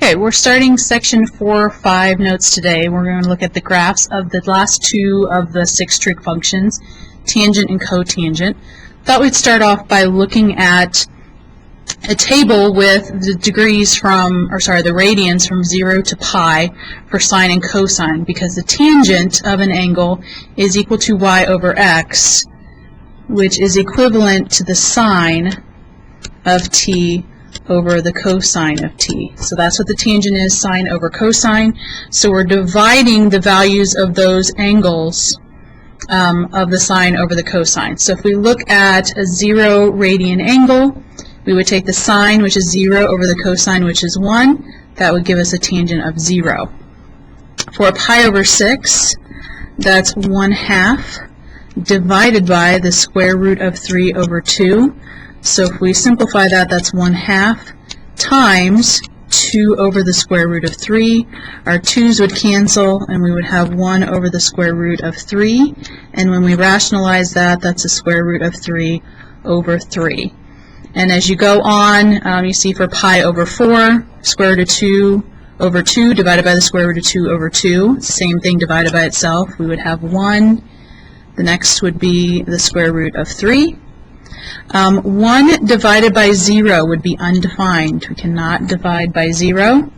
Okay, we're starting section 4-5 notes today. We're going to look at the graphs of the last two of the 6 trig functions, tangent and cotangent. Thought we'd start off by looking at a table with the degrees from, the radians from 0 to pi for sine and cosine, because the tangent of an angle is equal to y over x, which is equivalent to the sine of t over the cosine of t. So that's what the tangent is, sine over cosine. So we're dividing the values of those angles of the sine over the cosine. So if we look at a 0 radian angle, we would take the sine, which is 0, over the cosine, which is 1. That would give us a tangent of 0. For pi over 6, that's 1/2 divided by the square root of 3 over 2. So if we simplify that, that's 1/2 times 2 over the square root of 3. Our 2's would cancel, and we would have 1 over the square root of 3. And when we rationalize that, that's the square root of 3 over 3. And as you go on, you see for pi over 4, square root of 2 over 2 divided by the square root of 2 over 2. Same thing divided by itself. We would have 1. The next would be the square root of 3. 1 divided by 0 would be undefined. We cannot divide by 0.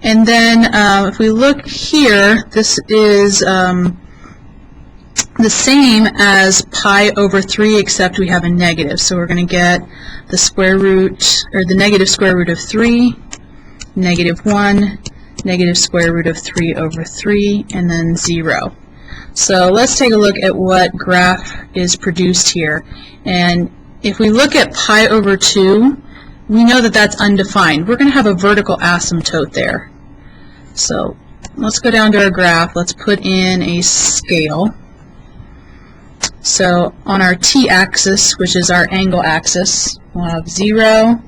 And then if we look here, this is the same as pi over 3, except we have a negative. So we're going to get the square root, or the negative square root of 3, negative 1, negative square root of 3 over 3, and then 0. So let's take a look at what graph is produced here. And if we look at pi over 2, we know that that's undefined. We're going to have a vertical asymptote there. So let's go down to our graph. Let's put in a scale. So on our t-axis, which is our angle axis, we'll have 0,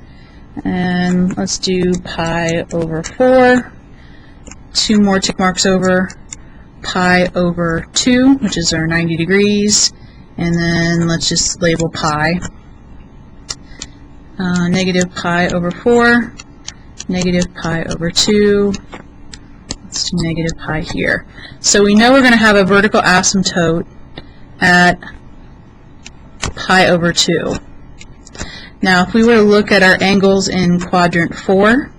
and let's do pi over 4, 2 more tick marks over, pi over 2, which is our 90 degrees, and then let's just label pi. Negative pi over 4, negative pi over 2, let's do negative pi here. So we know we're going to have a vertical asymptote at pi over 2. Now if we were to look at our angles in quadrant 4,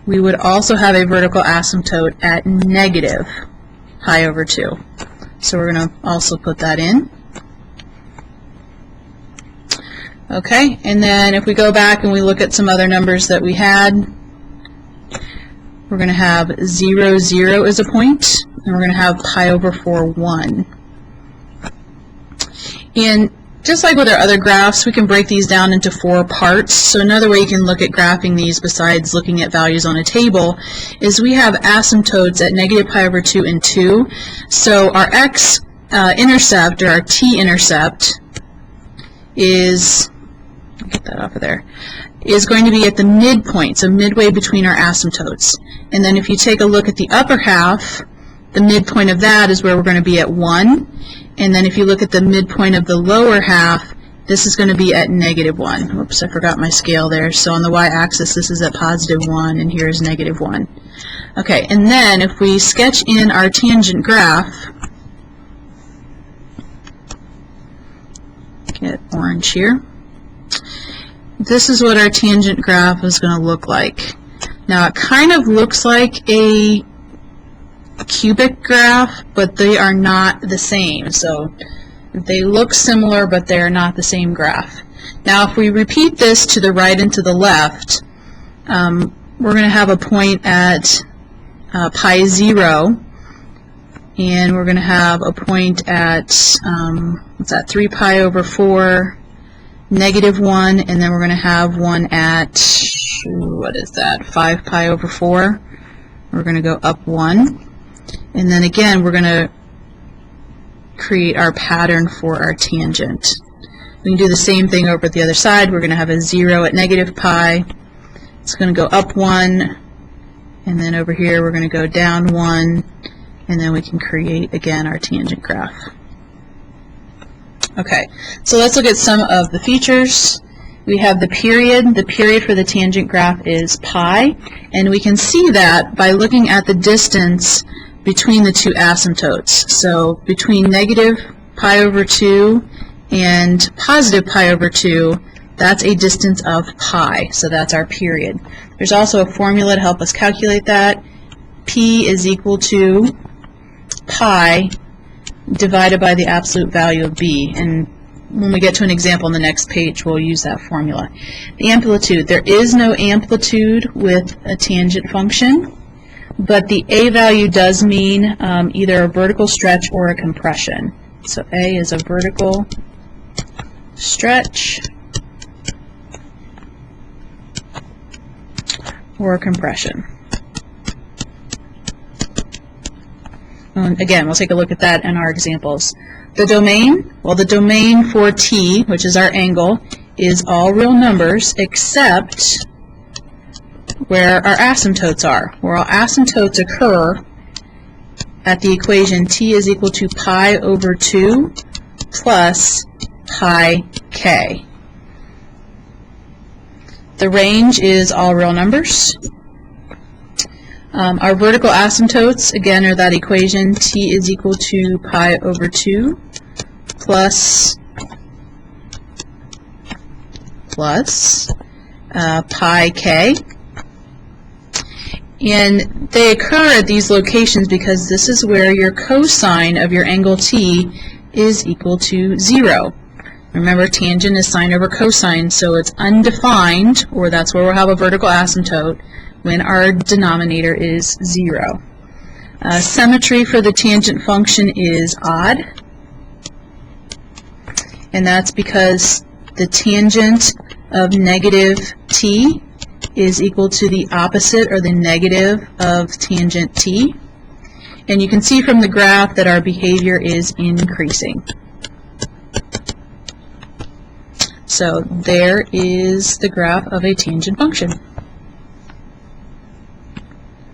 we would also have a vertical asymptote at negative pi over 2. So we're going to also put that in. Okay, and then if we go back and we look at some other numbers that we had, we're going to have 0, 0 is a point, and we're going to have pi over 4, 1. And just like with our other graphs, we can break these down into 4 parts. So another way you can look at graphing these besides looking at values on a table is we have asymptotes at negative pi over 2 and 2. So our x-intercept, or our t-intercept, is, get that off of there, is going to be at the midpoint, so midway between our asymptotes. And then if you take a look at the upper half, the midpoint of that is where we're going to be at 1. And then if you look at the midpoint of the lower half, this is going to be at negative 1. Oops, I forgot my scale there. So on the y-axis, this is at positive 1, and here is negative 1. Okay, and then if we sketch in our tangent graph, get orange here, this is what our tangent graph is going to look like. Now it kind of looks like a cubic graph, but they are not the same. So they look similar, but they are not the same graph. Now if we repeat this to the right and to the left, we're going to have a point at pi 0, and we're going to have a point at, what's that, 3 pi over 4, negative 1, and then we're going to have one at, what is that, 5 pi over 4. We're going to go up 1. And then again, we're going to create our pattern for our tangent. We can do the same thing over at the other side. We're going to have a 0 at negative pi. It's going to go up 1. And then over here, we're going to go down 1. And then we can create, again, our tangent graph. Okay, so let's look at some of the features. we have the period. The period for the tangent graph is pi, and we can see that by looking at the distance between the two asymptotes. So between negative pi over 2 and positive pi over 2, that's a distance of pi, so that's our period. There's also a formula to help us calculate that. P is equal to pi divided by the absolute value of b, and when we get to an example on the next page, we'll use that formula. The amplitude. There is no amplitude with a tangent function, but the a value does mean either a vertical stretch or a compression. So a is a vertical stretch or a compression. And again, we'll take a look at that in our examples. The domain, well, the domain for t, which is our angle, is all real numbers except where our asymptotes are. Where all asymptotes occur at the equation t is equal to pi over 2 plus pi k. The range is all real numbers. Our vertical asymptotes, again, are that equation t is equal to pi over 2 plus pi k. And they occur at these locations because this is where your cosine of your angle t is equal to 0. Remember, tangent is sine over cosine, so it's undefined, or that's where we'll have a vertical asymptote, when our denominator is 0. Symmetry for the tangent function is odd, and that's because the tangent of negative t is equal to the opposite, or the negative, of tangent t. And you can see from the graph that our behavior is increasing. So there is the graph of a tangent function.